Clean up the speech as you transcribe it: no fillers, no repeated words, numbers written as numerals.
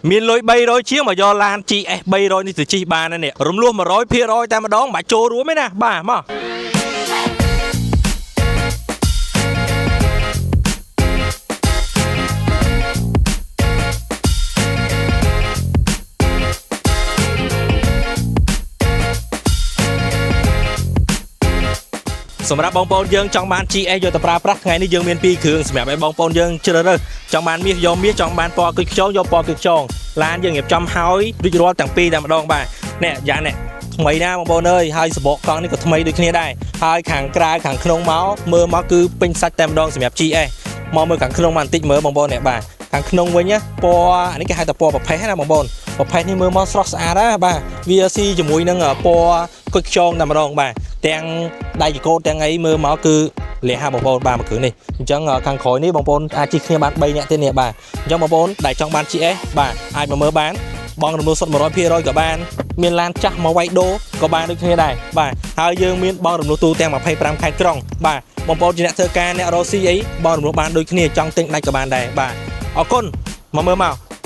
miền lối bay rồi chiếc mà do lan chị bay rồi đi từ chi bà này nè rung luôn mà rồi phía rồi ta mà đón bà trôi rúa mấy nè bà mà សម្រាប់បងប្អូនយើងចង់បាន GS យកទៅប្រើប្រាស់ថ្ងៃនេះយើងមាន2គ្រឿងសម្រាប់ឲ្យបងប្អូនយើងជ្រើសរើសចង់បានមាសយកមាសចង់បានពណ៌គិចខ្យងយកពណ៌គិចខ្យងឡានយើងរៀបចំហើយរួចរាល់ទាំងពីរតែម្ដងបាទនេះយ៉ាងនេះថ្មីណាបងប្អូនអើយហើយសបកកង់នេះក៏ថ្មីដូចគ្នាដែរហើយខាងក្រៅខាងក្នុងមកមើលមកគឺពេញសាច់តែម្ដងសម្រាប់ GS មកមើលខាងក្នុងមកបន្តិចមើលបងប្អូននេះបាទខាងក្នុងវិញណាពណ៌អានេះគេហៅថាពណ៌ប្រផេះណាបងប្អូនប្រផេះនេះមើលមកស្រស់ស្អាតណាបាទវាស៊ីជាមួយនឹងពណ៌គិចខ្យងតែម្ដងបាទទាំងដៃចកោតទាំងអីមើលមកគឺលះហាបងប្អូនបាទមួយគ្រឿងនេះអញ្ចឹងខាងក្រោយនេះបងប្អូនអាចជិះគ្នាបាន3នាក់ទេនេះបាទអញ្ចឹងបងប្អូនដែលចង់បាន GS បាទអាចមកមើលបានបងរំលោះសុទ្ធ 100% ក៏បានមានឡានចាស់មកវាយដូរក៏បានដូចគ្នាដែរបាទហើយយើងមានបងរំលោះទូទាំង25ខេត្តក្រុងបាទបងប្អូនជាអ្នកធ្វើការអ្នករកស៊ីអីបងរំលោះបានដូចគ្នាចង់ទិញដាច់ក៏បានដែរបាទអរគុណមកមើលមក